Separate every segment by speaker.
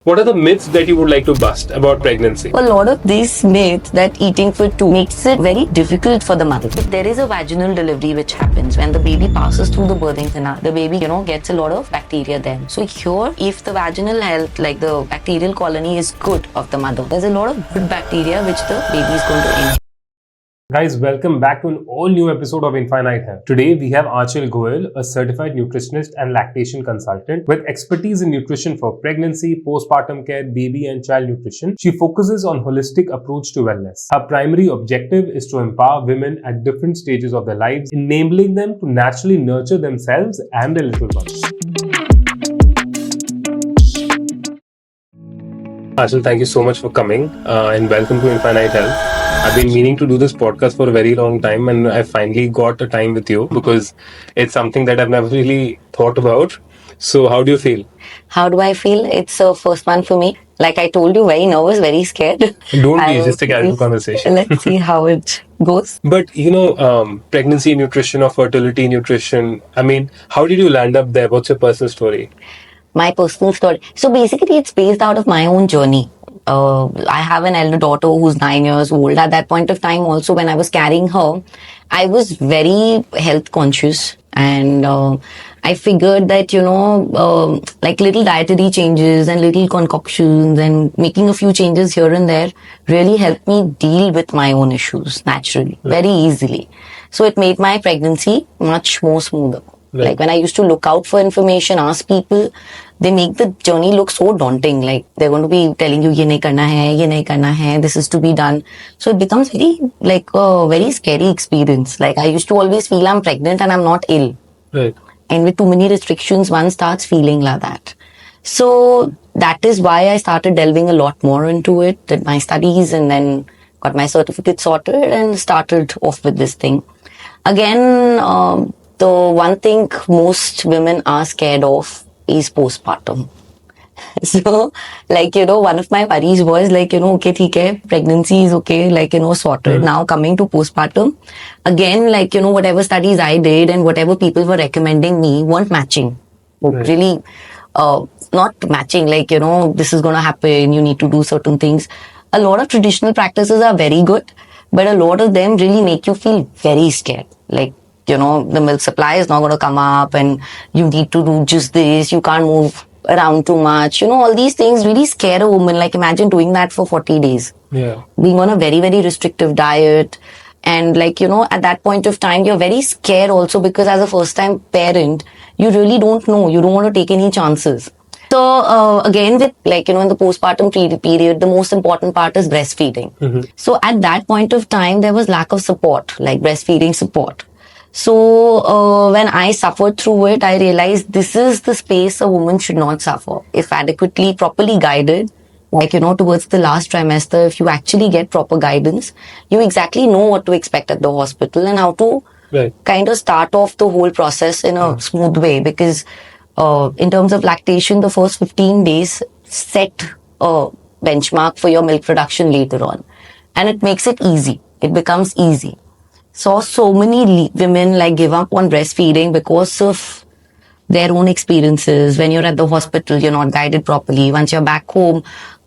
Speaker 1: What are the myths that you would like to bust about pregnancy?
Speaker 2: A lot of these myths that eating for two makes it very difficult for the mother. If there is a vaginal delivery which happens when the baby passes through the birthing canal, the baby, gets a lot of bacteria then. So here, if the vaginal health, like the bacterial colony is good of the mother, there's a lot of good bacteria which the baby is going to inhale.
Speaker 1: Guys, welcome back to an all-new episode of Infinite Health. Today, we have Aanchal Goyal, a certified nutritionist and lactation consultant with expertise in nutrition for pregnancy, postpartum care, baby and child nutrition. She focuses on holistic approach to wellness. Her primary objective is to empower women at different stages of their lives, enabling them to naturally nurture themselves and their little ones. Aanchal, thank you so much for coming and welcome to Infinite Health. I've been meaning to do this podcast for a very long time and I finally got a time with you because it's something that I've never really thought about. So how do you feel?
Speaker 2: How do I feel? It's a first one for me. Like I told you, very nervous, very scared.
Speaker 1: Don't be, it's just a casual conversation.
Speaker 2: Let's see how it goes.
Speaker 1: But pregnancy nutrition or fertility nutrition, how did you land up there? What's your personal story?
Speaker 2: My personal story. So basically, it's based out of my own journey. I have an elder daughter who's 9 years old. At that point of time, also when I was carrying her, I was very health conscious, and I figured that like little dietary changes and little concoctions and making a few changes here and there really helped me deal with my own issues naturally, very easily. So it made my pregnancy much more smoother. Right. Like when I used to look out for information, ask people, they make the journey look so daunting. Like they're going to be telling you, ye nahi karna hai, this is to be done. So it becomes a very scary experience. Like I used to always feel I'm pregnant and I'm not ill.
Speaker 1: Right.
Speaker 2: And with too many restrictions, one starts feeling like that. So that is why I started delving a lot more into it, did my studies and then got my certificate sorted and started off with this thing. Again, the one thing most women are scared of is postpartum. So, one of my worries was okay, theek hai, pregnancy is okay, sorted. Now coming to postpartum, again, whatever studies I did and whatever people were recommending me weren't matching. Right. Really, not matching, this is going to happen, you need to do certain things. A lot of traditional practices are very good, but a lot of them really make you feel very scared. The milk supply is not going to come up and you need to do just this, you can't move around too much. All these things really scare a woman. Like imagine doing that for 40 days.
Speaker 1: Yeah.
Speaker 2: Being on a very, very restrictive diet. And at that point of time, you're very scared also because as a first time parent, you really don't know. You don't want to take any chances. So again, with in the postpartum period, the most important part is breastfeeding. Mm-hmm. So at that point of time, there was lack of support, like breastfeeding support. So when I suffered through it, I realized this is the space a woman should not suffer. If adequately, properly guided, towards the last trimester, if you actually get proper guidance, you exactly know what to expect at the hospital and how to kind of start off the whole process in a smooth way. Because in terms of lactation, the first 15 days set a benchmark for your milk production later on. And it makes it easy. It becomes easy. Saw so many women give up on breastfeeding because of their own experiences. When you're at the hospital, you're not guided properly. Once you're back home,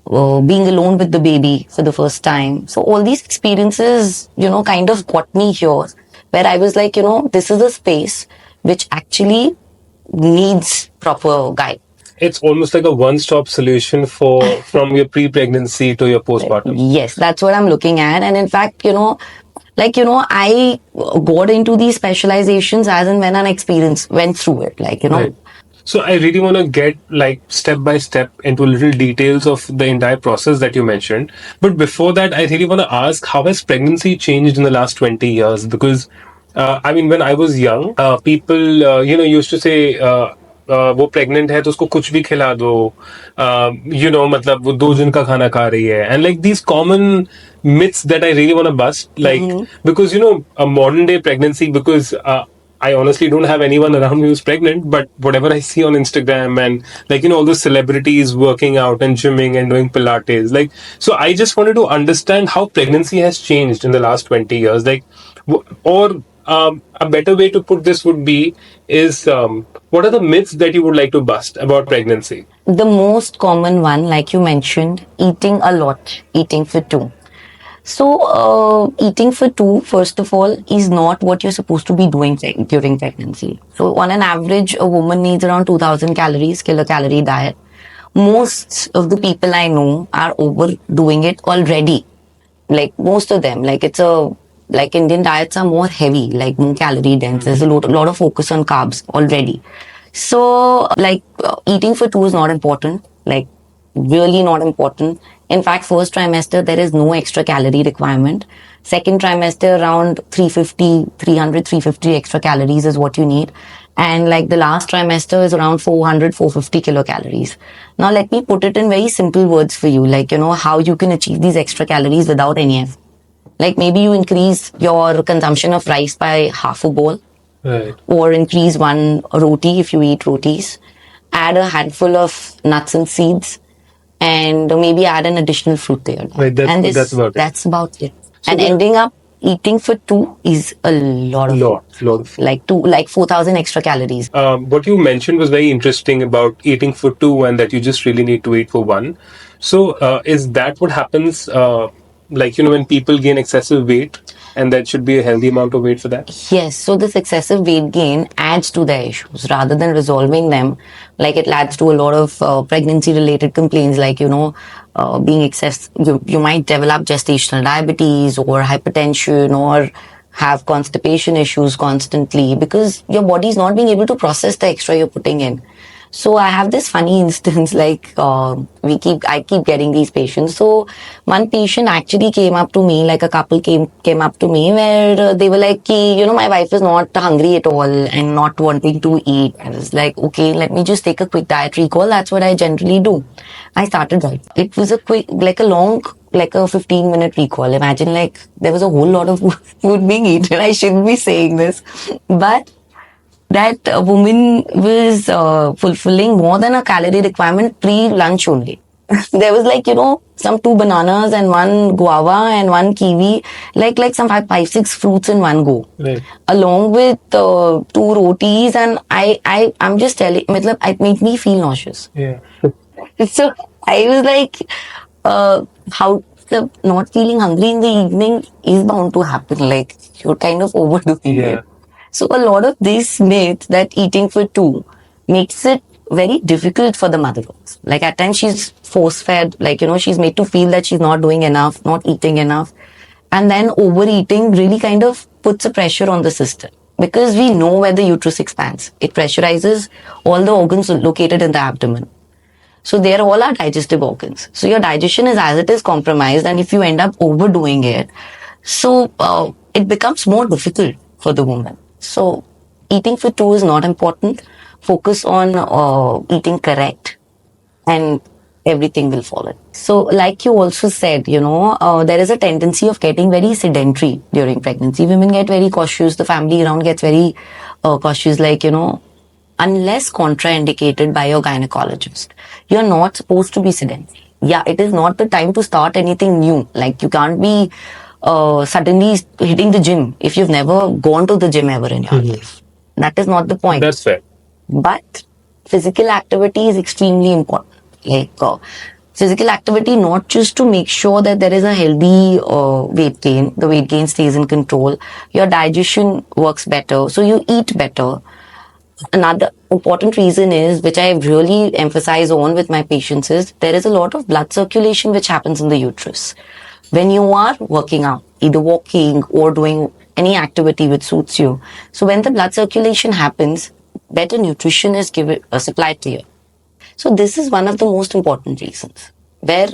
Speaker 2: being alone with the baby for the first time. So all these experiences, kind of got me here where I was like, this is a space which actually needs proper guide.
Speaker 1: It's almost like a one-stop solution from your pre-pregnancy to your postpartum.
Speaker 2: Yes, that's what I'm looking at. And in fact, I got into these specializations as and when an experience went through it,
Speaker 1: Right. So I really want to get step by step into little details of the entire process that you mentioned. But before that, I really want to ask, how has pregnancy changed in the last 20 years? Because, when I was young, people, used to say, वो pregnant है तो उसको कुछ भी खिला दो मतलब वो 2 दिन का खाना खा रही है and these common myths that I really want to bust because a modern day pregnancy, because I honestly don't have anyone around me who's pregnant, but whatever I see on Instagram and all those celebrities working out and gymming and doing Pilates, so I just wanted to understand how pregnancy has changed in the last 20 years, or a better way to put this would be is what are the myths that you would like to bust about pregnancy?
Speaker 2: The most common one, like you mentioned, eating a lot, eating for two. So, eating for two, first of all, is not what you're supposed to be doing during pregnancy. So, on an average, a woman needs around 2000 calories, kilocalorie diet. Most of the people I know are overdoing it already. Like, most of them. Like Indian diets are more heavy, like more calorie dense. There's a lot of focus on carbs already. So, eating for two is not important. Like, really not important. In fact, first trimester, there is no extra calorie requirement. Second trimester, around 350 extra calories is what you need. And like the last trimester is around 450 kilocalories. Now, let me put it in very simple words for you, like, how you can achieve these extra calories without any effort. Like maybe you increase your consumption of rice by half a bowl,
Speaker 1: Right.
Speaker 2: or increase one roti if you eat rotis. Add a handful of nuts and seeds, and maybe add an additional fruit there.
Speaker 1: Right,
Speaker 2: And
Speaker 1: that's about it.
Speaker 2: that's about it.
Speaker 1: So
Speaker 2: And ending up eating for two is a lot of
Speaker 1: lot of food.
Speaker 2: like 4,000 extra calories.
Speaker 1: What you mentioned was very interesting about eating for two and that you just really need to eat for one. So, is that what happens? Like, when people gain excessive weight, and that should be a healthy amount of weight for that?
Speaker 2: Yes, so this excessive weight gain adds to their issues rather than resolving them. Like it adds to a lot of pregnancy related complaints, like, being excess. You might develop gestational diabetes or hypertension or have constipation issues constantly because your body is not being able to process the extra you're putting in. So I have this funny instance, like I keep getting these patients. So one patient actually came up to me, like a couple came up to me where they were like, my wife is not hungry at all and not wanting to eat. I was like, okay, let me just take a quick diet recall. That's what I generally do. I started right. It was like a 15-minute recall. Imagine like there was a whole lot of food being eaten. I shouldn't be saying this, but that a woman was fulfilling more than a calorie requirement pre-lunch only. There was like, some 2 bananas and 1 guava and 1 kiwi, like some five, six fruits in one go.
Speaker 1: Right.
Speaker 2: Along with 2 rotis, and I'm just telling, it made me feel nauseous.
Speaker 1: Yeah.
Speaker 2: So I was like, how the not feeling hungry in the evening is bound to happen. Like you're kind of overdoing
Speaker 1: Yeah.
Speaker 2: it. So a lot of this myth that eating for two makes it very difficult for the mother. Like at times she's force fed, like, she's made to feel that she's not doing enough, not eating enough. And then overeating really kind of puts a pressure on the system because we know where the uterus expands. It pressurizes all the organs located in the abdomen. So they're all our digestive organs. So your digestion is as it is compromised, and if you end up overdoing it, so it becomes more difficult for the woman. So eating for two is not important. Focus on eating correct, and everything will follow. So, like you also said, there is a tendency of getting very sedentary during pregnancy. Women get very cautious. The family around gets very cautious, like, unless contraindicated by your gynecologist, you're not supposed to be sedentary. Yeah, it is not the time to start anything new. Like you can't be suddenly hitting the gym if you've never gone to the gym ever in your life. That is not the point.
Speaker 1: That's fair.
Speaker 2: But physical activity is extremely important. Like physical activity, not just to make sure that there is a healthy weight gain, the weight gain stays in control, your digestion works better, so you eat better. Another important reason is, which I really emphasize on with my patients, is there is a lot of blood circulation which happens in the uterus. When you are working out, either walking or doing any activity which suits you. So when the blood circulation happens, better nutrition is supplied to you. So this is one of the most important reasons, where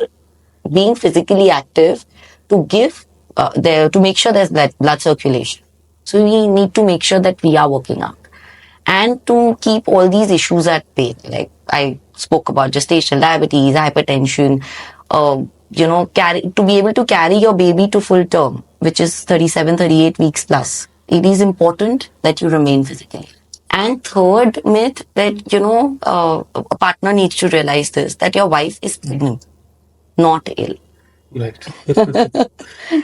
Speaker 2: being physically active to give to make sure there's blood circulation. So we need to make sure that we are working out. And to keep all these issues at bay, like I spoke about gestational diabetes, hypertension, to be able to carry your baby to full term, which is 37, 38 weeks plus, it is important that you remain physically. And third myth that, a partner needs to realize this, that your wife is pregnant, not ill.
Speaker 1: Right.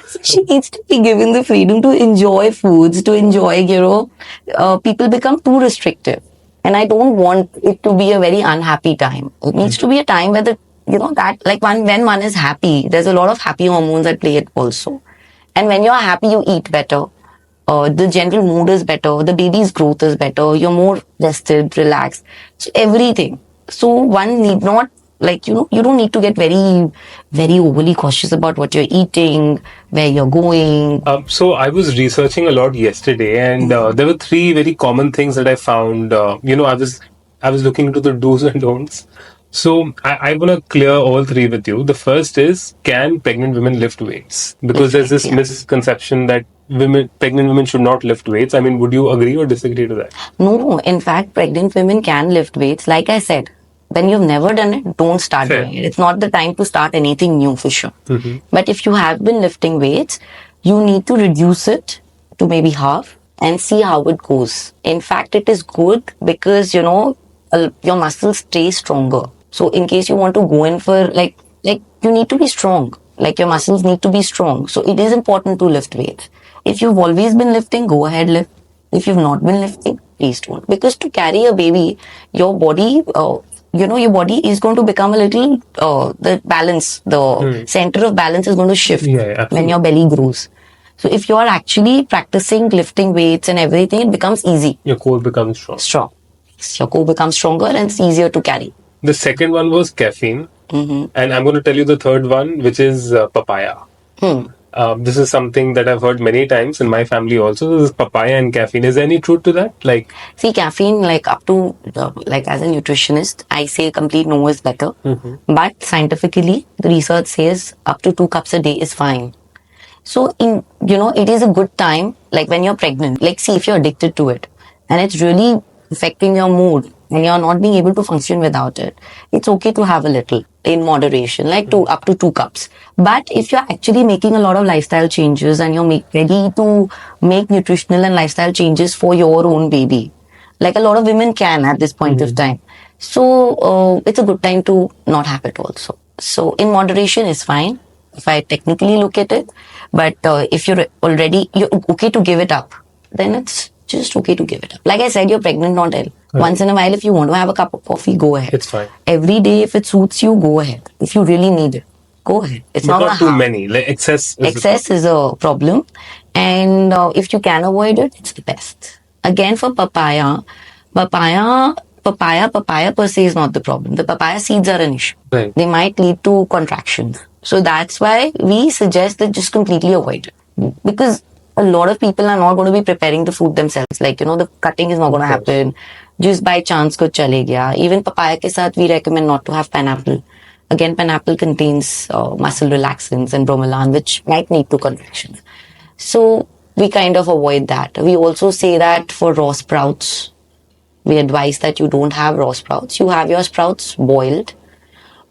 Speaker 2: So she needs to be given the freedom to enjoy foods, to enjoy, people become too restrictive. And I don't want it to be a very unhappy time. It needs to be a time where that like when one is happy, there's a lot of happy hormones at play also. And when you're happy, you eat better. The general mood is better. The baby's growth is better. You're more rested, relaxed. So everything. So one need not you don't need to get very, very overly cautious about what you're eating, where you're going.
Speaker 1: So I was researching a lot yesterday, and there were three very common things that I found. I was looking into the do's and don'ts. So I want to clear all three with you. The first is, can pregnant women lift weights? Because there's this
Speaker 2: Yeah.
Speaker 1: misconception that pregnant women should not lift weights. I mean, would you agree or disagree to that?
Speaker 2: No, in fact, pregnant women can lift weights. Like I said, when you've never done it, don't start
Speaker 1: Fair.
Speaker 2: doing it. It's not the time to start anything new for sure. But if you have been lifting weights, you need to reduce it to maybe half and see how it goes. In fact, it is good because, your muscles stay stronger. So in case you want to go in for you need to be strong. Like your muscles need to be strong. So it is important to lift weights. If you've always been lifting, go ahead, lift. If you've not been lifting, please don't. Because to carry a baby, your body, your body is going to become a little, the center of balance is going to shift
Speaker 1: Yeah, absolutely.
Speaker 2: when your belly grows. So if you are actually practicing lifting weights and everything, it becomes easy,
Speaker 1: Your core becomes strong.
Speaker 2: strong. Your core becomes stronger and it's easier to carry.
Speaker 1: The second one was caffeine. And I'm going to tell you the third one, which is papaya. This is something that I've heard many times in my family also. This is papaya and caffeine. Is there any truth to that? Like,
Speaker 2: See, caffeine, up to, as a nutritionist, I say complete no is better. But scientifically, the research says up to 2 cups a day is fine. So, it is a good time, like when you're pregnant. Like, see, if you're addicted to it and it's really affecting your mood and you're not being able to function without it, it's okay to have a little in moderation, like up to 2 cups. But if you're actually making a lot of lifestyle changes and you're ready to make nutritional and lifestyle changes for your own baby, like a lot of women can at this point of time. So, it's a good time to not have it also. So, in moderation is fine if I technically look at it. But if you're okay to give it up, then it's just okay to give it up. Like I said, you're pregnant, not ill. Once in a while, if you want to have a cup of coffee, go ahead.
Speaker 1: it's fine.
Speaker 2: Every day, if it suits you, go ahead. If you really need it, go ahead. It's
Speaker 1: But
Speaker 2: not,
Speaker 1: not
Speaker 2: a
Speaker 1: too
Speaker 2: harm.
Speaker 1: many. Like excess.
Speaker 2: Excess is a problem, and if you can avoid it, it's the best. Again, for papaya per se is not the problem. The papaya seeds are an issue.
Speaker 1: Right.
Speaker 2: They might lead to contractions. So that's why we suggest that just completely avoid it. Because a lot of people are not going to be preparing the food themselves. Like, the cutting is not going to happen. Just by chance kuch chale gaya. Even papaya ke saath, we recommend not to have pineapple. Again, pineapple contains muscle relaxants and bromelain, which might lead to contractions. So we kind of avoid that. We also say that for raw sprouts, we advise that you don't have raw sprouts. You have your sprouts boiled.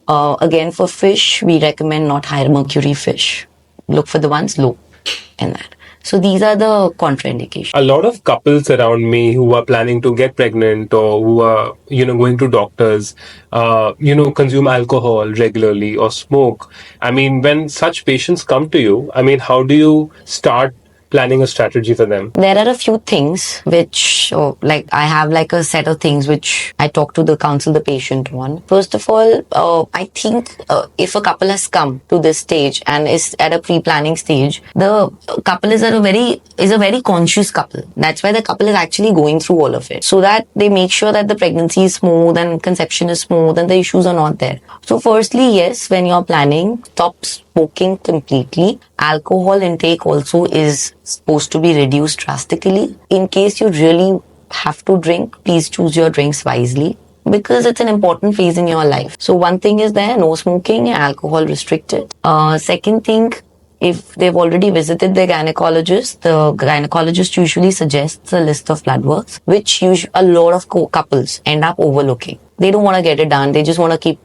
Speaker 2: Again, for fish, we recommend not higher mercury fish. Look for the ones low in that. So these are the contraindications.
Speaker 1: A lot of couples around me who are planning to get pregnant or who are, going to doctors, consume alcohol regularly or smoke. I mean, when such patients come to you, I mean, how do you start planning a strategy for them?
Speaker 2: There are a few things which, I have a set of things which I talk to the counsel the patient on. First of all, I think if a couple has come to this stage and is at a pre-planning stage, the couple is a very conscious couple. That's why the couple is actually going through all of it, so that they make sure that the pregnancy is smooth and conception is smooth and the issues are not there. So firstly, yes, when you're planning, stop smoking completely. Alcohol intake also is supposed to be reduced drastically. In case you really have to drink, please choose your drinks wisely, because it's an important phase in your life. So one thing is there, no smoking, alcohol restricted. Second thing, if they've already visited their gynecologist, the gynecologist usually suggests a list of blood works, which a lot of couples end up overlooking. They don't want to get it done. They just want to keep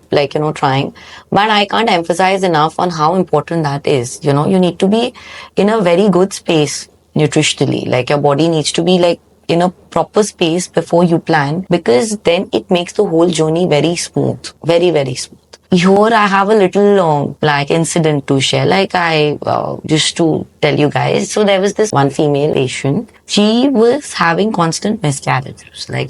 Speaker 2: trying. But I can't emphasize enough on how important that is. You need to be in a very good space nutritionally. Like your body needs to be in a proper space before you plan, because then it makes the whole journey very smooth. Very, very smooth. Here I have a little like incident to share. Like I just to tell you guys. So there was this one female patient. She was having constant miscarriages. Like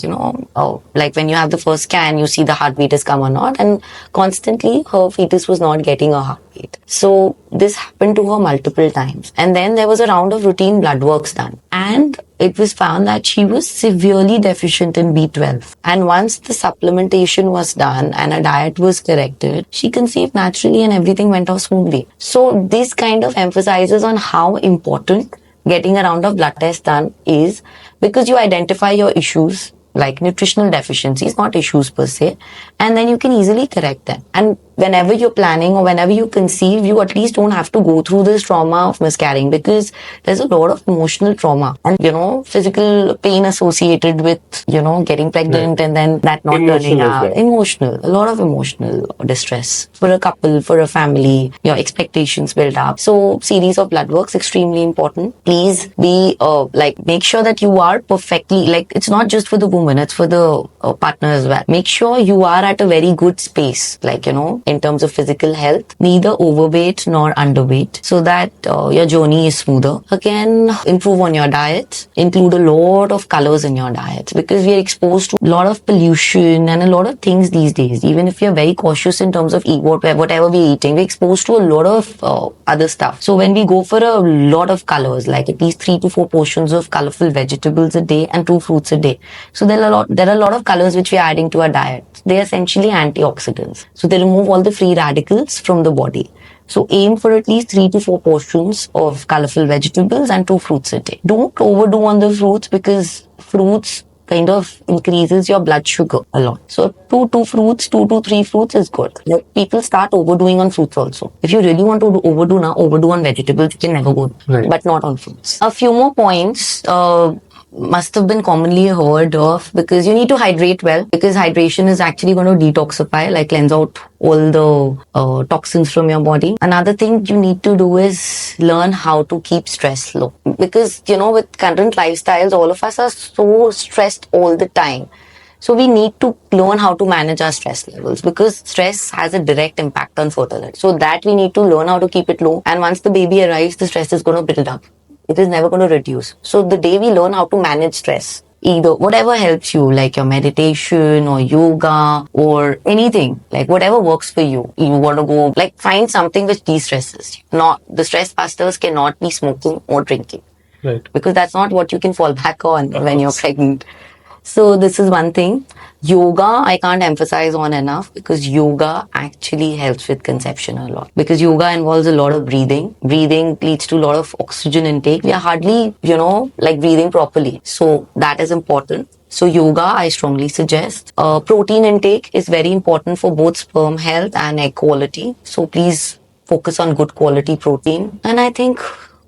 Speaker 2: like when you have the first scan, you see the heartbeat is come or not, and constantly her fetus was not getting a heartbeat. So this happened to her multiple times, and then there was a round of routine blood works done, and it was found that she was severely deficient in B12. And once the supplementation was done and a diet was corrected, she conceived naturally and everything went off smoothly. So this kind of emphasizes on how important getting a round of blood test done is, because you identify your issues like nutritional deficiencies, not issues per se, and then you can easily correct them. And whenever you're planning or whenever you conceive, you at least don't have to go through this trauma of miscarrying, because there's a lot of emotional trauma and physical pain associated with getting pregnant, and then that not turning out. Emotional, a lot of emotional distress for a couple, for a family, your expectations build up. So series of blood works extremely important. Please be make sure that you are perfectly, like, it's not just for the woman, it's for the partner as well. Make sure you are at a very good space, like in terms of physical health, neither overweight nor underweight, so that your journey is smoother. Again, improve on your diet, include a lot of colors in your diet, because we are exposed to a lot of pollution and a lot of things these days. Even if you're very cautious in terms of whatever we're eating, we're exposed to a lot of other stuff. So when we go for a lot of colors, like at least 3 to 4 portions of colorful vegetables a day and 2 fruits a day, so there are a lot of colors which we are adding to our diet. They're essentially antioxidants, so they remove all the free radicals from the body. So aim for at least 3 to 4 portions of colorful vegetables and 2 fruits a day. Don't overdo on the fruits, because fruits kind of increases your blood sugar a lot. So 2 to 3 fruits is good. Like, people start overdoing on fruits also. If you really want to overdo on vegetables, you can never go, right, but not on fruits. A few more points must have been commonly heard of, because you need to hydrate well, because hydration is actually going to detoxify, like cleanse out all the toxins from your body. Another thing you need to do is learn how to keep stress low, because with current lifestyles, all of us are so stressed all the time. So we need to learn how to manage our stress levels, because stress has a direct impact on fertility. So that we need to learn how to keep it low, and once the baby arrives, the stress is going to build up. It is never going to reduce. So the day we learn how to manage stress, either whatever helps you, like your meditation or yoga or anything, like whatever works for you. You want to go, like, find something which de-stresses you. Not, the stress busters cannot be smoking or drinking. Right. Because that's not what you can fall back on when you're pregnant. So this is one thing. Yoga, I can't emphasize on enough, because yoga actually helps with conception a lot. Because yoga involves a lot of breathing. Breathing leads to a lot of oxygen intake. We are hardly, breathing properly. So that is important. So yoga, I strongly suggest. Protein intake is very important for both sperm health and egg quality. So please focus on good quality protein. And I think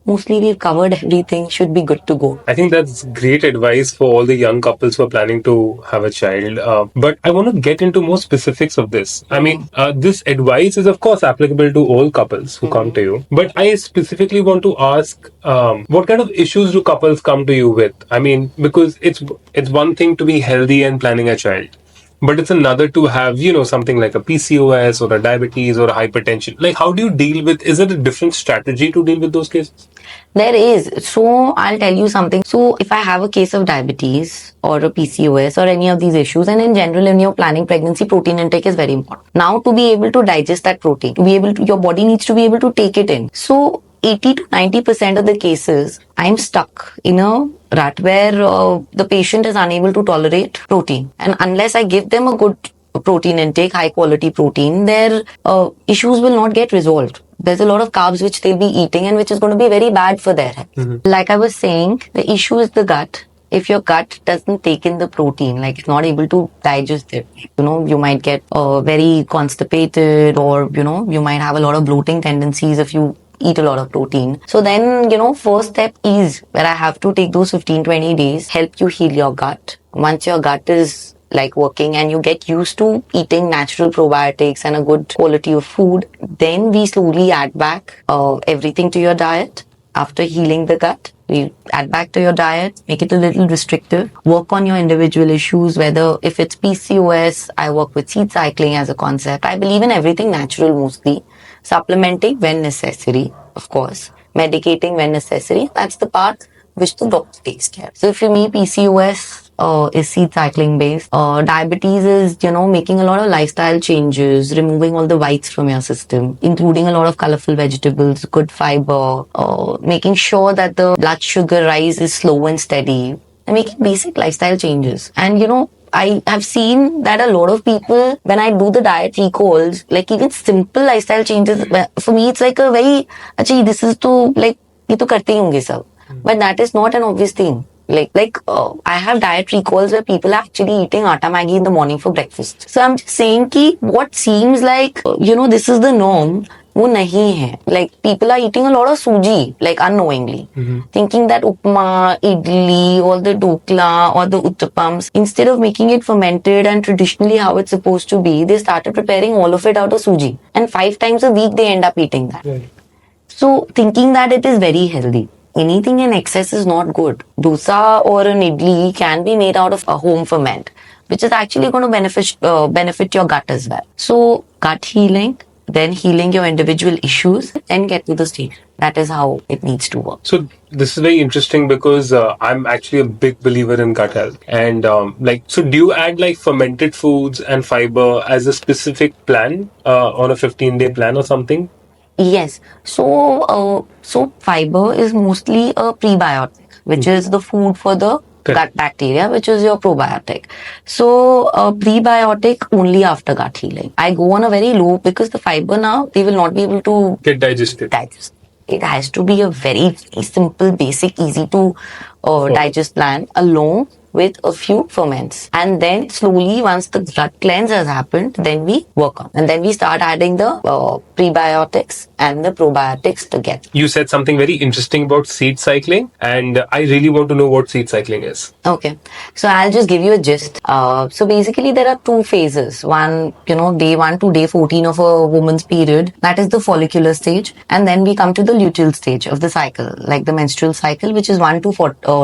Speaker 2: mostly we've covered everything, should be good to go.
Speaker 1: I think that's great advice for all the young couples who are planning to have a child. But I want to get into more specifics of this. I mean, this advice is of course applicable to all couples who come to you. But I specifically want to ask, what kind of issues do couples come to you with? I mean, because it's one thing to be healthy and planning a child, but it's another to have, something like a PCOS or a diabetes or a hypertension. Like, how do you deal with, is it a different strategy to deal with those cases?
Speaker 2: There is. So I'll tell you something. So if I have a case of diabetes or a PCOS or any of these issues, and in general, when you're planning pregnancy, protein intake is very important. Now, to be able to digest that protein, your body needs to be able to take it in. So 80 to 90% of the cases, I'm stuck in a rut where the patient is unable to tolerate protein. And unless I give them a good protein intake, high quality protein, their issues will not get resolved. There's a lot of carbs which they'll be eating and which is going to be very bad for their health. Mm-hmm. Like I was saying, the issue is the gut. If your gut doesn't take in the protein, like it's not able to digest it, you might get very constipated, or, you might have a lot of bloating tendencies if you eat a lot of protein. So then, first step is where I have to take those 15-20 days, help you heal your gut. Once your gut is like working and you get used to eating natural probiotics and a good quality of food, then we slowly add back everything to your diet after healing the gut. You add back to your diet, make it a little restrictive, work on your individual issues, whether if it's PCOS, I work with seed cycling as a concept. I believe in everything natural mostly. Supplementing when necessary, of course. Medicating when necessary. That's the part which the doctor takes care. So if you meet PCOS, is seed cycling based. Diabetes is, making a lot of lifestyle changes, removing all the whites from your system, including a lot of colorful vegetables, good fiber, making sure that the blood sugar rise is slow and steady, and making basic lifestyle changes. And, I have seen that a lot of people, when I do the diet recalls, like even simple lifestyle changes, for me, it's like a very, actually, this is to, like, ये तो करते ही होंगे सब. But that is not an obvious thing. I have diet recalls where people are actually eating atta Maggi in the morning for breakfast. So I'm just saying कि what seems like, this is the norm, वो नहीं है. Like people are eating a lot of suji, like unknowingly, thinking that upma, idli, or the dokla, or the uttapams, instead of making it fermented and traditionally how it's supposed to be, they started preparing all of it out of suji. And 5 times a week they end up eating that.
Speaker 1: Right.
Speaker 2: So thinking that it is very healthy. Anything in excess is not good. Dosa or an idli can be made out of a home ferment, which is actually going to benefit your gut as well. So gut healing, then healing your individual issues, and get to the stage. That is how it needs to work.
Speaker 1: So this is very interesting because I'm actually a big believer in gut health. And so do you add like fermented foods and fiber as a specific plan on a 15-day plan or something?
Speaker 2: Yes. So fiber is mostly a prebiotic, which is the food for the gut bacteria, which is your probiotic. So prebiotic only after gut healing. I go on a very low because the fiber now, they will not be able to
Speaker 1: get digested.
Speaker 2: It has to be a very simple, basic, easy to digest plan along with a few ferments. And then slowly, once the gut cleanse has happened, then we work on. And then we start adding the prebiotics and the probiotics together.
Speaker 1: You said something very interesting about seed cycling, and I really want to know what seed cycling is.
Speaker 2: Okay. So I'll just give you a gist. So basically there are 2 phases. One, day 1 to day 14 of a woman's period. That is the follicular stage. And then we come to the luteal stage of the cycle, like the menstrual cycle, which is 1 to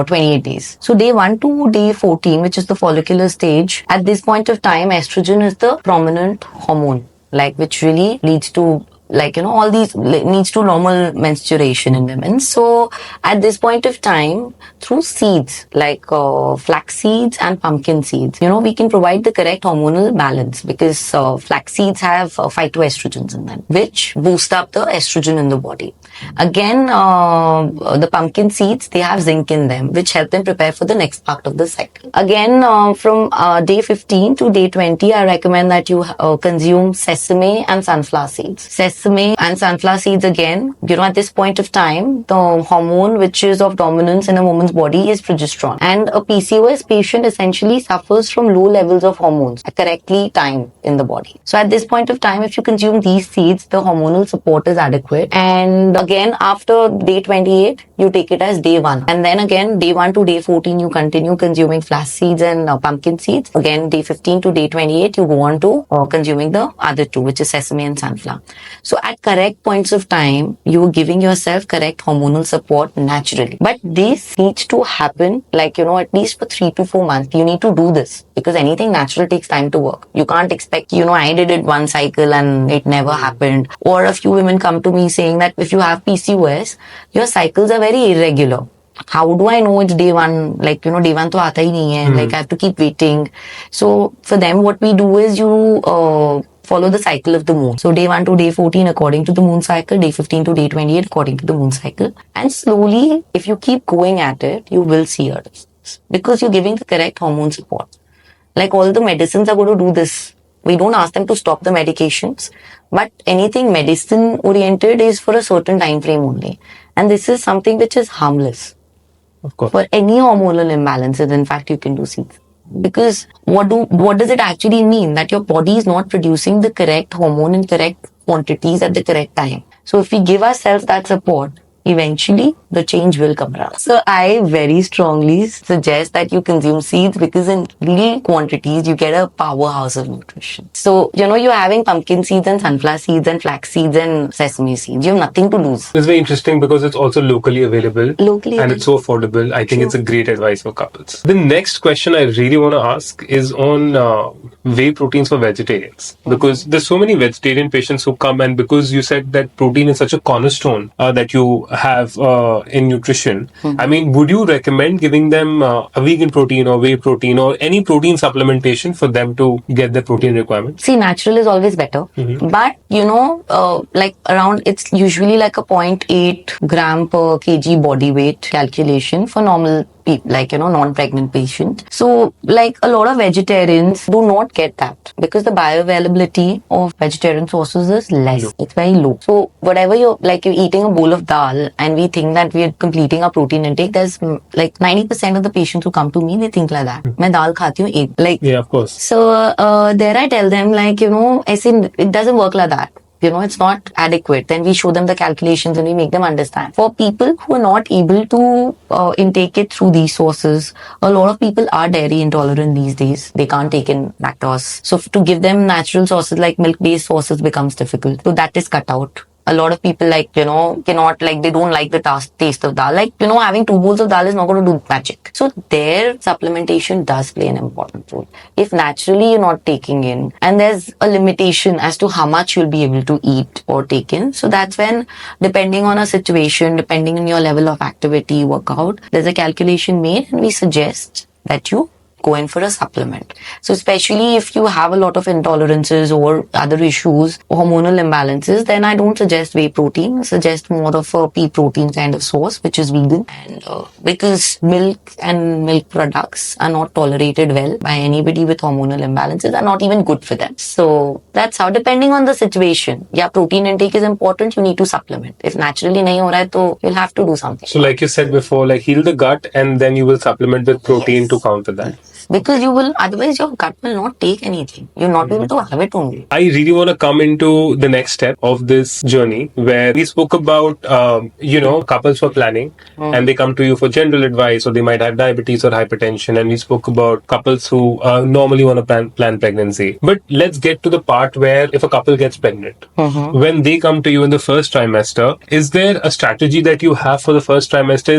Speaker 2: 28 days. So day 1 to day 14, which is the follicular stage, at this point of time, estrogen is the prominent hormone, which really leads to all these needs to normal menstruation in women. So at this point of time, through seeds like flax seeds and pumpkin seeds, we can provide the correct hormonal balance because flax seeds have phytoestrogens in them, which boost up the estrogen in the body. Again, the pumpkin seeds, they have zinc in them, which help them prepare for the next part of the cycle. Again, from day 15 to day 20, I recommend that you consume sesame and sunflower seeds. Sesame and sunflower seeds, again, at this point of time, the hormone which is of dominance in a woman's body is progesterone. And a PCOS patient essentially suffers from low levels of hormones correctly timed in the body. So at this point of time, if you consume these seeds, the hormonal support is adequate. And again, after day 28, you take it as day 1. And then again, day 1 to day 14, you continue consuming flax seeds and pumpkin seeds. Again, day 15 to day 28, you go on to consuming the other 2, which is sesame and sunflower. So at correct points of time, you are giving yourself correct hormonal support naturally. But this needs to happen at least for 3 to 4 months. You need to do this because anything natural takes time to work. You can't expect, I did it 1 cycle and it never happened. Or a few women come to me saying that if you have PCOS, your cycles are very irregular. How do I know it's day 1? Day 1 to aata hi nahi hai. I have to keep waiting. So for them, what we do is you follow the cycle of the moon. So day 1 to day 14 according to the moon cycle, day 15 to day 28 according to the moon cycle. And slowly, if you keep going at it, you will see a difference because you're giving the correct hormone support. All the medicines are going to do this. We don't ask them to stop the medications, but anything medicine oriented is for a certain time frame only. And this is something which is harmless.
Speaker 1: Of course.
Speaker 2: For any hormonal imbalances, in fact, you can do seeds. Because what does it actually mean? That your body is not producing the correct hormone in correct quantities at the correct time. So if we give ourselves that support, eventually the change will come around. So I very strongly suggest that you consume seeds because in real quantities, you get a powerhouse of nutrition. So, you're having pumpkin seeds and sunflower seeds and flax seeds and sesame seeds. You have nothing to lose.
Speaker 1: It's very interesting because it's also locally available.
Speaker 2: Locally
Speaker 1: and it's so affordable. I think
Speaker 2: True.
Speaker 1: it's a great advice for couples. The next question I really want to ask is on whey proteins for vegetarians. Because there's so many vegetarian patients who come, and because you said that protein is such a cornerstone that you have in nutrition, I mean, would you recommend giving them a vegan protein or whey protein or any protein supplementation for them to get their protein requirements?
Speaker 2: See, natural is always better. But, like around, it's usually like a 0.8 gram per kg body weight calculation for normal people, like, non-pregnant patients. So, like, a lot of vegetarians do not get that because the bioavailability of vegetarian sources is less.
Speaker 1: Low.
Speaker 2: It's very low. So, whatever you're eating a bowl of dal and we think that we're completing our protein intake, there's like 90% of the patients who come to me, they think like that. मैं दाल खाती हूँ एक, like,
Speaker 1: Yeah, of course.
Speaker 2: so there I tell them, like, it doesn't work like that. It's not adequate. Then we show them the calculations and we make them understand. For people who are not able to intake it through these sources, a lot of people are dairy intolerant these days. They can't take in lactose. So to give them natural sources like milk-based sources becomes difficult. So that is cut out. A lot of people cannot, they don't like the taste of dal. Having 2 bowls of dal is not going to do magic. So their supplementation does play an important role. If naturally you're not taking in, and there's a limitation as to how much you'll be able to eat or take in. So that's when, depending on a situation, depending on your level of activity, workout, there's a calculation made and we suggest that you go in for a supplement. So especially if you have a lot of intolerances or other issues, hormonal imbalances, then I don't suggest whey protein. I suggest more of a pea protein kind of source, which is vegan. And because milk and milk products are not tolerated well by anybody with hormonal imbalances, are not even good for them. So that's how, depending on the situation. Yeah, protein intake is important. You need to supplement. If naturally nahi ho raha hai, to you'll have to do something.
Speaker 1: So like you said before, like heal the gut and then you will supplement with protein to counter that.
Speaker 2: Because otherwise your gut will not take anything. You'll not be able to have it only.
Speaker 1: I really want to come into the next step of this journey where we spoke about, couples for planning and they come to you for general advice, or they might have diabetes or hypertension. And we spoke about couples who normally want to plan pregnancy. But let's get to the part where if a couple gets pregnant, when they come to you in the first trimester, is there a strategy that you have for the first trimester?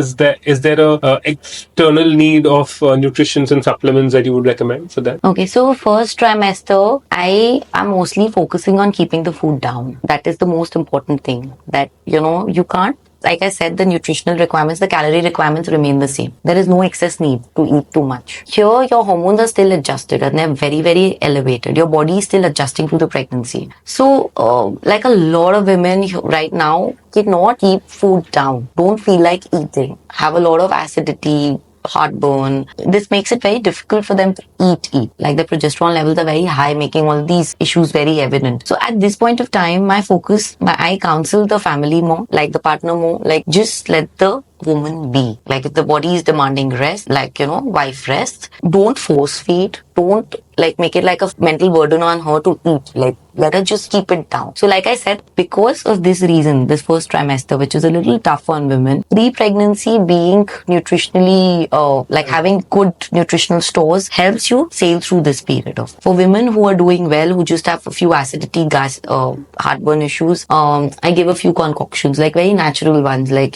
Speaker 1: Is there a external need of nutrition and supplements that you would recommend for that?
Speaker 2: Okay, so first trimester, I am mostly focusing on keeping the food down. That is the most important thing. That, you can't, like I said, the nutritional requirements, the calorie requirements remain the same. There is no excess need to eat too much. Here, your hormones are still adjusted and they're very, very elevated. Your body is still adjusting to the pregnancy. So, like a lot of women right now cannot keep food down. Don't feel like eating. Have a lot of acidity, heartburn. This makes it very difficult for them to eat. Like the progesterone levels are very high, making all these issues very evident. So at this point of time, I counsel the family more, like the partner more, like just let the woman be. Like if the body is demanding rest, wife rest, don't force feed. Don't make it like a mental burden on her to eat. Let her just keep it down. So like I said, because of this reason, this first trimester, which is a little tough on women, pre-pregnancy being nutritionally, having good nutritional stores helps you sail through this period for women who are doing well, who just have a few acidity, gas, heartburn issues. I give a few concoctions, like very natural ones, like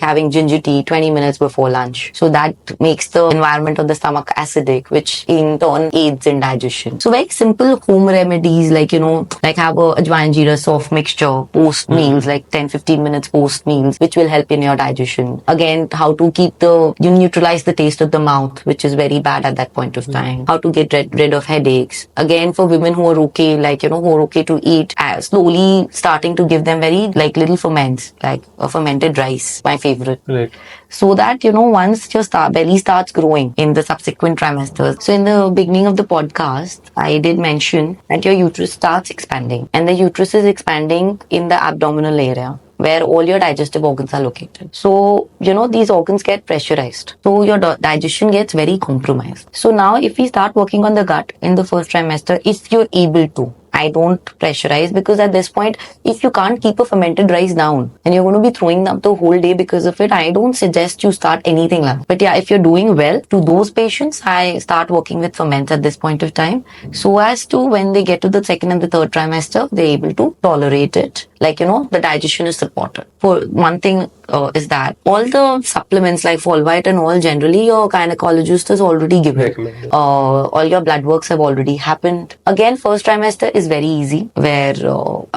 Speaker 2: having ginger tea 20 minutes before lunch. So that makes the environment of the stomach acidic, which in turn aids in digestion. So very simple home remedies, like have a ajwain jeera soft mixture post meals, like 10-15 minutes post meals, which will help in your digestion. Again, how to you neutralize the taste of the mouth, which is very bad at that point of time. How to get rid of headaches. Again, for women who are okay, who are okay to eat, slowly starting to give them very little ferments, like a fermented rice, my favorite.
Speaker 1: Right.
Speaker 2: So that, once your belly starts growing in the subsequent trimesters. So in the beginning of the podcast, I did mention that your uterus starts expanding, and the uterus is expanding in the abdominal area, where all your digestive organs are located. So, these organs get pressurized. So your digestion gets very compromised. So now if we start working on the gut in the first trimester, if you're able to, I don't pressurize, because at this point, if you can't keep a fermented rice down and you're going to be throwing up the whole day because of it, I don't suggest you start anything like that. But yeah, if you're doing well, to those patients, I start working with ferments at this point of time, so as to when they get to the second and the third trimester, they're able to tolerate it. Like, the digestion is supported. For one thing is that all the supplements like Folvite and all, generally your gynecologist has already given.
Speaker 1: Recommended.
Speaker 2: All your blood works have already happened. Again, first trimester is very easy, where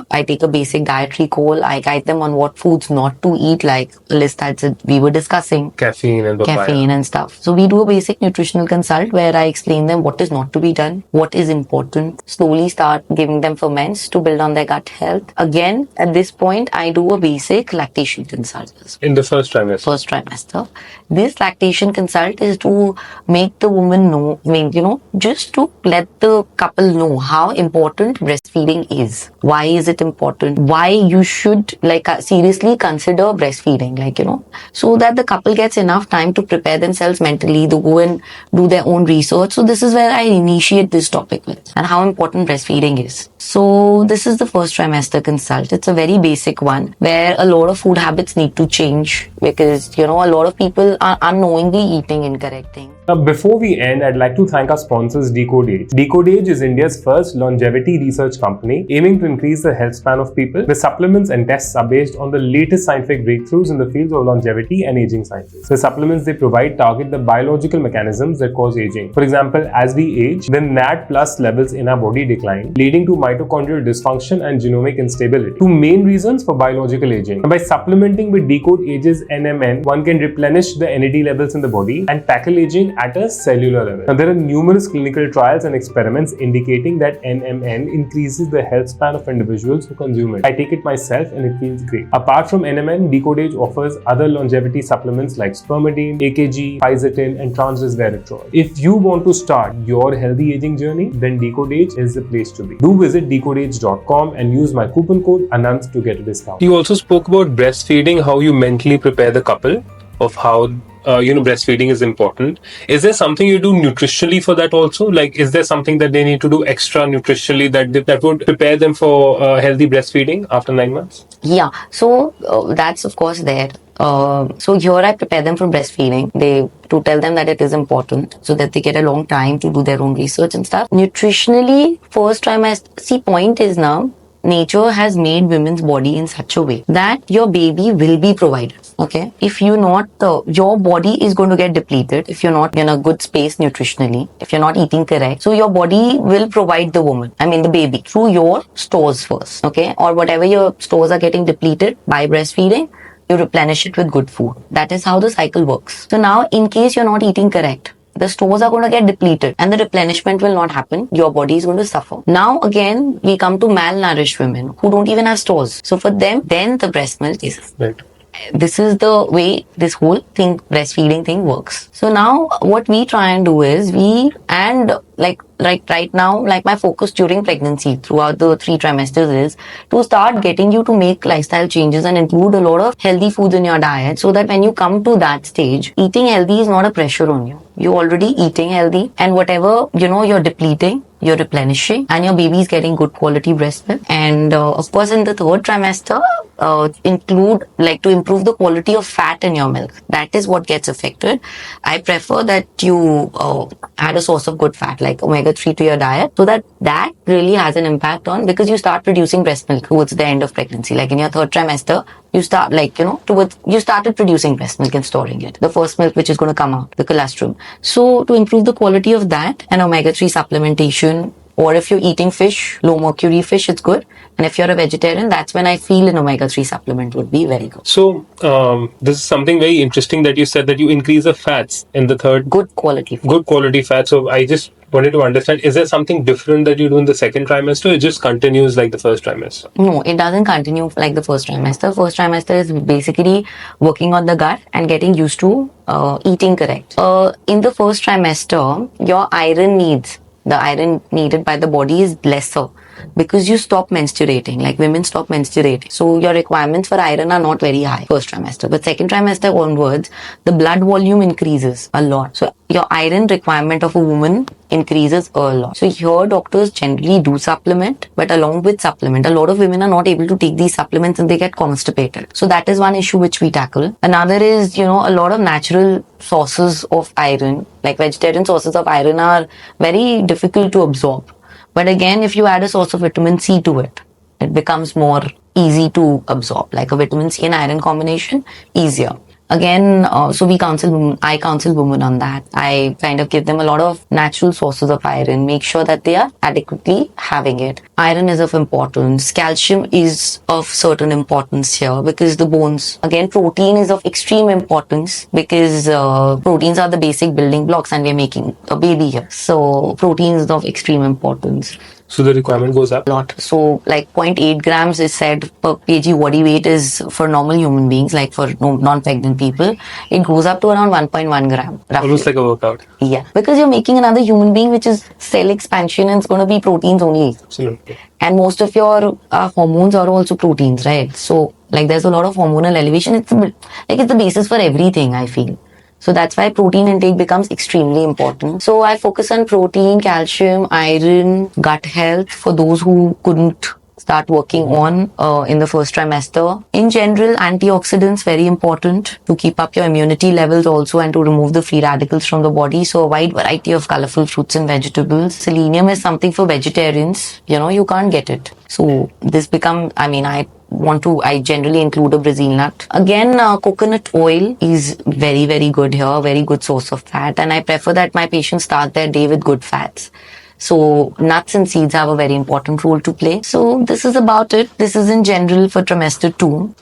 Speaker 2: I take a basic dietary call. I guide them on what foods not to eat, like a list that we were discussing.
Speaker 1: Caffeine and papaya.
Speaker 2: Caffeine and stuff. So we do a basic nutritional consult where I explain them what is not to be done, what is important. Slowly start giving them ferments to build on their gut health. Again, at this point, I do a basic lactation consult.
Speaker 1: In the first trimester.
Speaker 2: First trimester. This lactation consult is to make the woman know, just to let the couple know how important breastfeeding is. Why is it important? Why you should seriously consider breastfeeding, so that the couple gets enough time to prepare themselves mentally, to go and do their own research. So this is where I initiate this topic with, and how important breastfeeding is. So this is the first trimester consult. It's a very basic one where a lot of food habits need to change, because a lot of people are unknowingly eating incorrect things.
Speaker 1: Now, before we end, I'd like to thank our sponsors, DecodeAge. DecodeAge is India's first longevity research company aiming to increase the health span of people. The supplements and tests are based on the latest scientific breakthroughs in the fields of longevity and aging sciences. The supplements they provide target the biological mechanisms that cause aging. For example, as we age, the NAD plus levels in our body decline, leading to mitochondrial dysfunction and genomic instability. Two main reasons for biological aging. And by supplementing with DecodeAge's NMN, one can replenish the NAD levels in the body and tackle aging at a cellular level. Now, there are numerous clinical trials and experiments indicating that NMN increases the health span of individuals who consume it. I take it myself and it feels great. Apart from NMN, DecodeAge offers other longevity supplements like spermidine, AKG, fisetin, and transresveratrol. If you want to start your healthy aging journey, then DecodeAge is the place to be. Do visit decodeage.com and use my coupon code ANANT to get a discount. You also spoke about breastfeeding, how you mentally prepare the couple of how breastfeeding is important. Is there something you do nutritionally for that also? Like, is there something that they need to do extra nutritionally that would prepare them for healthy breastfeeding after 9 months?
Speaker 2: Yeah, so that's of course there. So here I prepare them for breastfeeding. To tell them that it is important, so that they get a long time to do their own research and stuff. Nutritionally, first trimester, point is now, nature has made women's body in such a way that your baby will be provided. Okay, if you're not, your body is going to get depleted if you're not in a good space nutritionally, if you're not eating correct. So your body will provide the baby, through your stores first. Okay, or whatever your stores are getting depleted by breastfeeding, you replenish it with good food. That is how the cycle works. So now, in case you're not eating correct, the stores are going to get depleted and the replenishment will not happen. Your body is going to suffer. Now again, we come to malnourished women who don't even have stores. So for them, then the breast milk is.
Speaker 1: Right.
Speaker 2: This is the way this whole breastfeeding thing works. So now what we try and do is right now, my focus during pregnancy throughout the 3 trimesters is to start getting you to make lifestyle changes and include a lot of healthy foods in your diet, so that when you come to that stage, eating healthy is not a pressure on you. You're already eating healthy, and whatever, you're depleting, you're replenishing, and your baby is getting good quality breast milk. And of course, in the 3rd trimester, to improve the quality of fat in your milk. That is what gets affected. I prefer that you add a source of good fat like omega-3 to your diet, so that really has an impact on, because you start producing breast milk towards the end of pregnancy. Like in your 3rd trimester, you start you started producing breast milk and storing it. The first milk which is going to come out, the colostrum. So to improve the quality of that, and omega-3 supplementation, or if you're eating fish, low mercury fish, it's good. And if you're a vegetarian, that's when I feel an omega-3 supplement would be very good.
Speaker 1: So this is something very interesting that you said, that you increase the fats in the 3rd.
Speaker 2: Good quality fat.
Speaker 1: Good quality fat. So I just wanted to understand, is there something different that you do in the 2nd trimester? It just continues like the 1st trimester?
Speaker 2: No, it doesn't continue like the 1st trimester. 1st trimester is basically working on the gut and getting used to eating correct. In the 1st trimester, your iron needs, the iron needed by the body is lesser. because you stop menstruating, like women stop menstruating. So your requirements for iron are not very high first trimester. But second trimester onwards, the blood volume increases a lot. So your iron requirement of a woman increases a lot. So here doctors generally do supplement, but along with supplement, a lot of women are not able to take these supplements and they get constipated. So that is one issue which we tackle. Another is, a lot of natural sources of iron, like vegetarian sources of iron, are very difficult to absorb. But again, if you add a source of vitamin C to it, it becomes more easy to absorb, like a vitamin C and iron combination, easier. Again, so I counsel women on that. I kind of give them a lot of natural sources of iron, make sure that they are adequately having it. Iron is of importance. Calcium is of certain importance here because the bones. Again, protein is of extreme importance because proteins are the basic building blocks and we're making a baby here. So protein is of extreme importance.
Speaker 1: So the requirement goes up?
Speaker 2: A lot. So like 0.8 grams is said per kg body weight is for normal human beings, like for non-pregnant people. It goes up to around 1.1 gram. Roughly.
Speaker 1: Almost like a workout.
Speaker 2: Yeah. Because you're making another human being which is cell expansion and it's going to be proteins only.
Speaker 1: Absolutely.
Speaker 2: And most of your hormones are also proteins, right? So like there's a lot of hormonal elevation. It's the basis for everything, I feel. So that's why protein intake becomes extremely important. So I focus on protein, calcium, iron, gut health for those who couldn't start working on in the first trimester. In general, antioxidants, very important to keep up your immunity levels also and to remove the free radicals from the body. So a wide variety of colorful fruits and vegetables. Selenium is something for vegetarians. You can't get it. So this I generally include a Brazil nut. Again, coconut oil is very, very good here, very good source of fat. And I prefer that my patients start their day with good fats. So nuts and seeds have a very important role to play. So this is about it. This is in general for trimester 2.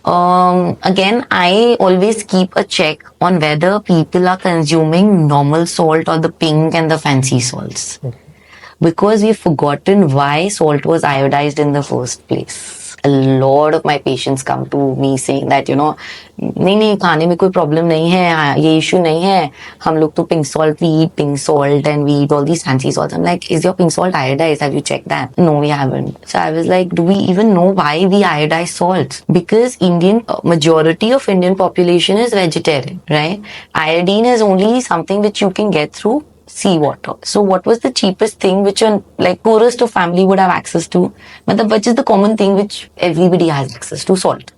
Speaker 2: Again, I always keep a check on whether people are consuming normal salt or the pink and the fancy salts. Okay. Because we've forgotten why salt was iodized in the first place. A lot of my patients come to me saying that, नहीं खाने में कोई problem नहीं है, ये issue नहीं है, हम लोग तो pink salt, we eat pink salt and we eat all these fancy salts. I'm like, is your pink salt iodized? Have you checked that? No, we haven't. So I was like, do we even know why we iodize salts? Because majority of Indian population is vegetarian, right? Iodine is only something which you can get through seawater. So what was the cheapest thing which poorest of family would have access to? Which is the common thing which everybody has access to? Salt.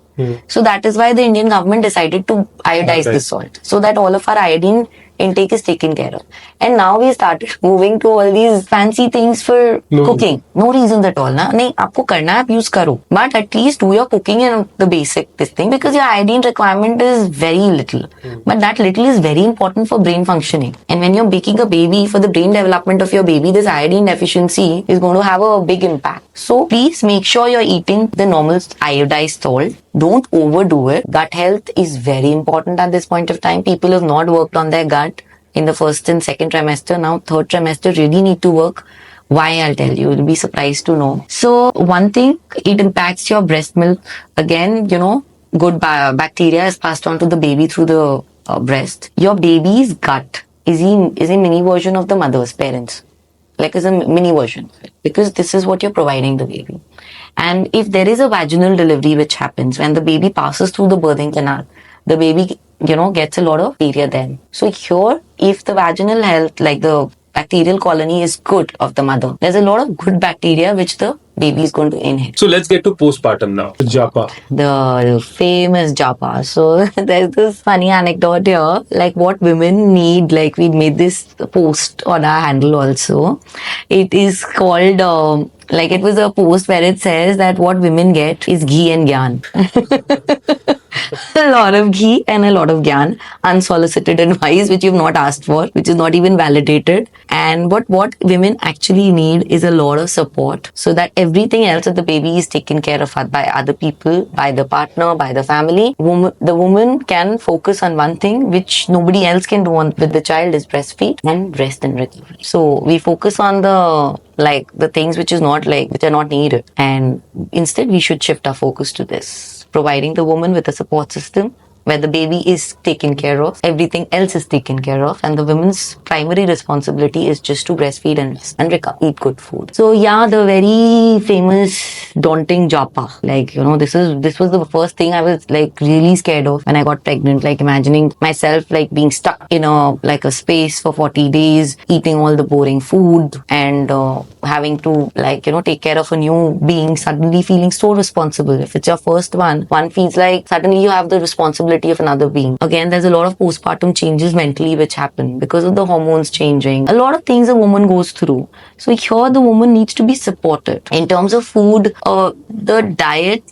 Speaker 2: So that is why the Indian government decided to iodize the salt, so that all of our iodine intake is taken care of. And now we started moving to all these fancy things for cooking. No reasons at all. नहीं, आपको करना है, आप use करो. But at least do your cooking and the basic this thing, because your iodine requirement is very little. But that little is very important for brain functioning. And when you're making a baby, for the brain development of your baby, this iodine deficiency is going to have a big impact. So please make sure you're eating the normal iodized salt. Don't overdo it. Gut health is very important at this point of time. People have not worked on their gut in the first and second trimester. Now third trimester really need to work. Why, I'll tell you. You'll be surprised to know. So one thing, it impacts your breast milk. Again, good bacteria is passed on to the baby through the breast. Your baby's gut is a mini version of the mother's parents. Like is a mini version, because this is what you're providing the baby. And if there is a vaginal delivery which happens when the baby passes through the birthing canal, the baby, gets a lot of bacteria then. So here, if the vaginal health, like the bacterial colony is good of the mother, there's a lot of good bacteria which the baby is going to inhale.
Speaker 1: So let's get to postpartum now. Japa.
Speaker 2: The famous Japa. So there's this funny anecdote here, like what women need, like we made this post on our handle also. It is called, it was a post where it says that what women get is ghee and gyan. A lot of ghee and a lot of gyan, unsolicited advice which you've not asked for, which is not even validated. And what women actually need is a lot of support, so that everything else of the baby is taken care of by other people, by the partner, by the family. The woman can focus on one thing which nobody else can do with the child, is breastfeed and rest and recovery. So we focus on the things which are not needed, and instead we should shift our focus to this, providing the woman with a support system where the baby is taken care of, everything else is taken care of, and the woman's primary responsibility is just to breastfeed and eat good food. So yeah, the very famous daunting japa, like this was the first thing I was like really scared of when I got pregnant. Like imagining myself like being stuck in a space for 40 days, eating all the boring food, and having to take care of a new being, suddenly feeling so responsible. If it's your first one feels like suddenly you have the responsibility of another being. Again, there's a lot of postpartum changes mentally which happen because of the hormones changing. A lot of things a woman goes through. So here the woman needs to be supported. In terms of food, the diet,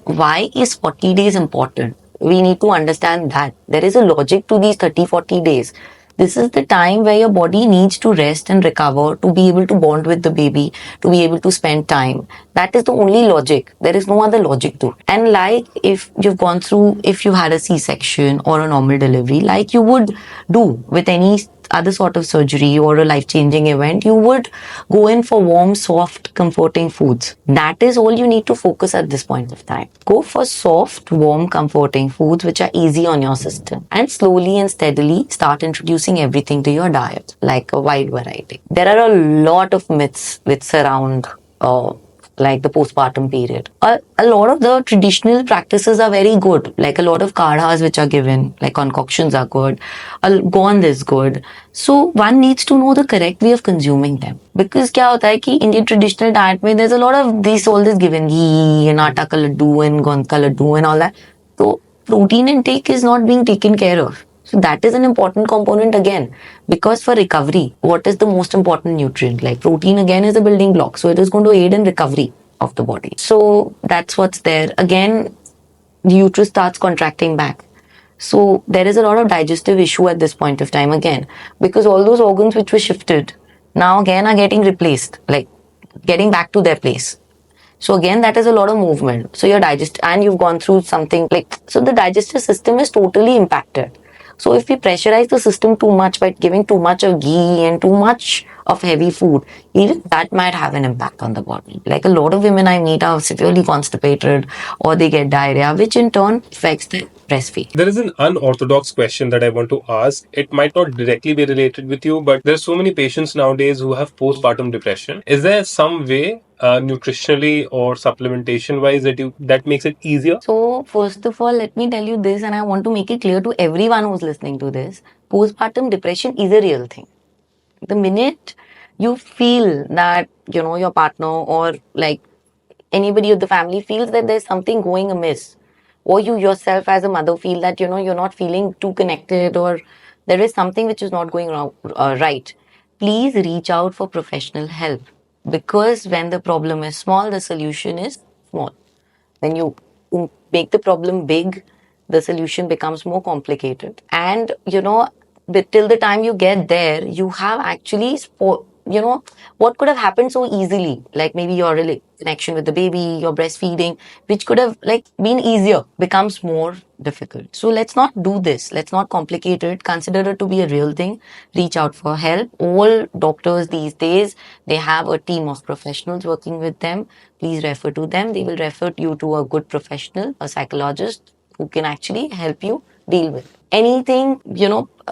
Speaker 2: why is 40 days important? We need to understand that there is a logic to these 30-40 days. This is the time where your body needs to rest and recover to be able to bond with the baby, to be able to spend time. That is the only logic. There is no other logic to it. And like if you had a C-section or a normal delivery, like you would do with any other sort of surgery or a life-changing event, you would go in for warm, soft, comforting foods. That is all you need to focus at this point of time. Go for soft, warm, comforting foods which are easy on your system, and slowly and steadily start introducing everything to your diet, like a wide variety. There are a lot of myths which surround like the postpartum period. A lot of the traditional practices are very good, like a lot of kadhas which are given, like concoctions are good, gond is good. So one needs to know the correct way of consuming them. Because क्या होता है कि Indian traditional diet में there's a lot of all this given, ghee and atta ka laddu and gond ka laddu and all that. So protein intake is not being taken care of. So that is an important component again, because for recovery, what is the most important nutrient? Like protein again is a building block. So it is going to aid in recovery of the body. So that's what's there. Again, the uterus starts contracting back. So there is a lot of digestive issue at this point of time again, because all those organs which were shifted now again are getting replaced, like getting back to their place. So again, that is a lot of movement. So your and you've gone through something like, so the digestive system is totally impacted. So if we pressurize the system too much by giving too much of ghee and too much of heavy food, even that might have an impact on the body. Like a lot of women I meet are severely constipated or they get diarrhea, which in turn affects the breastfeed.
Speaker 1: There is an unorthodox question that I want to ask. It might not directly be related with you, but there's so many patients nowadays who have postpartum depression. Is there some way, nutritionally or supplementation wise, that makes it easier?
Speaker 2: So, first of all, let me tell you this, and I want to make it clear to everyone who's listening to this. Postpartum depression is a real thing. The minute you feel that, your partner or like anybody of the family feels that there's something going amiss, or you yourself as a mother feel that, you're not feeling too connected, or there is something which is not going right, please reach out for professional help. Because when the problem is small, the solution is small. When you make the problem big, the solution becomes more complicated. And, but till the time you get there, you have actually, what could have happened so easily? Like maybe your connection with the baby, your breastfeeding, which could have like been easier, becomes more difficult. So let's not do this. Let's not complicate it. Consider it to be a real thing. Reach out for help. All doctors these days, they have a team of professionals working with them. Please refer to them. They will refer you to a good professional, a psychologist who can actually help you deal with anything.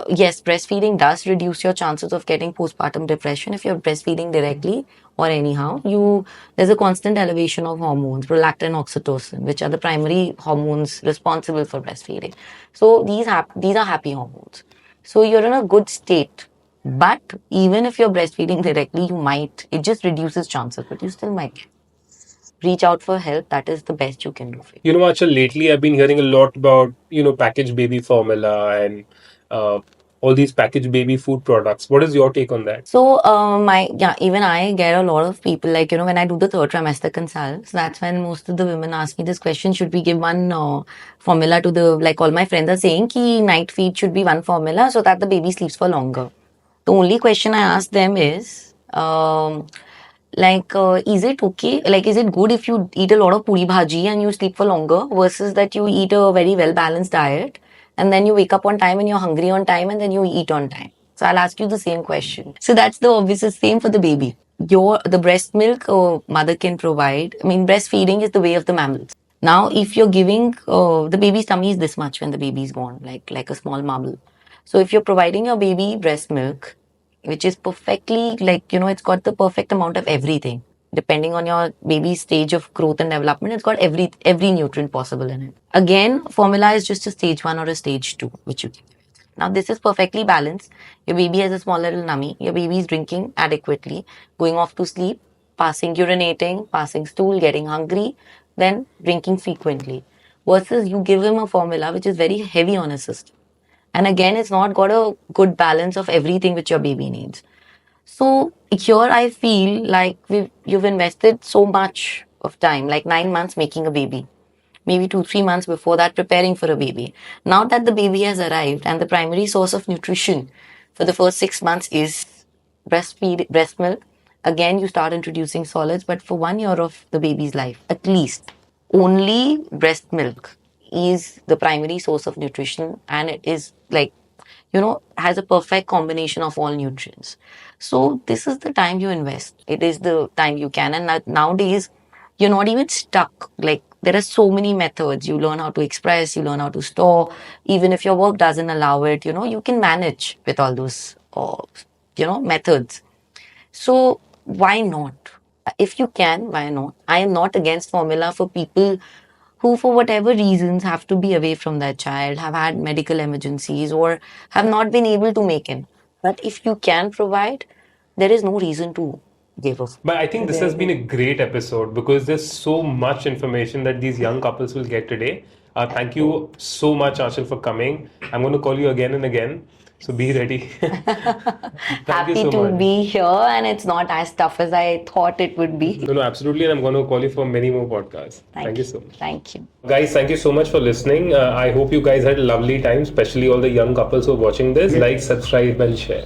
Speaker 2: Yes, breastfeeding does reduce your chances of getting postpartum depression if you're breastfeeding directly or anyhow. There's a constant elevation of hormones, prolactin, oxytocin, which are the primary hormones responsible for breastfeeding. So these are happy hormones. So you're in a good state. But even if you're breastfeeding directly, it just reduces chances, but you still might get. Reach out for help. That is the best you can do for you.
Speaker 1: Achal, lately I've been hearing a lot about, packaged baby formula and all these packaged baby food products. What is your take on that?
Speaker 2: So, even I get a lot of people, like, when I do the third trimester consults, that's when most of the women ask me this question: should we give one formula to like all my friends are saying, ki night feed should be one formula so that the baby sleeps for longer. The only question I ask them is, is it okay? Like, is it good if you eat a lot of puri bhaji and you sleep for longer versus that you eat a very well balanced diet and then you wake up on time and you're hungry on time and then you eat on time? So I'll ask you the same question. So that's the obvious same for the baby. The breast milk mother can provide. I mean, breastfeeding is the way of the mammals. Now, if you're giving the baby's tummy is this much when the baby is born, like a small marble. So if you're providing your baby breast milk, which is perfectly it's got the perfect amount of everything. Depending on your baby's stage of growth and development, it's got every nutrient possible in it. Again, formula is just a stage 1 or a stage 2, which you can. Now, this is perfectly balanced. Your baby has a small little nummy. Your baby is drinking adequately, going off to sleep, passing urinating, passing stool, getting hungry, then drinking frequently. Versus you give him a formula which is very heavy on his system. And again, it's not got a good balance of everything which your baby needs. So here I feel like you've invested so much of time, like 9 months making a baby, maybe 2, 3 months before that preparing for a baby. Now that the baby has arrived and the primary source of nutrition for the first 6 months is breast milk, again you start introducing solids, but for 1 year of the baby's life, at least, only breast milk is the primary source of nutrition, and it is has a perfect combination of all nutrients. So this is the time you invest. It is the time you can. And nowadays, you're not even stuck. Like there are so many methods. You learn how to express, you learn how to store. Even if your work doesn't allow it, you can manage with all those, methods. So why not? If you can, why not? I am not against formula for people who, for whatever reasons, have to be away from their child, have had medical emergencies, or have not been able to make it. But if you can provide, there is no reason to give up.
Speaker 1: But I think this has been a great episode because there's so much information that these young couples will get today. Thank you so much, Aanchal, for coming. I'm going to call you again and again. So be ready. Thank you
Speaker 2: Happy
Speaker 1: so
Speaker 2: to
Speaker 1: much.
Speaker 2: be here, and it's not as tough as I thought it would be.
Speaker 1: No, no, absolutely. And I'm going to call you for many more podcasts. Thank you so much.
Speaker 2: Thank you.
Speaker 1: Guys, thank you so much for listening. I hope you guys had a lovely time, especially all the young couples who are watching this. Like, subscribe, and share.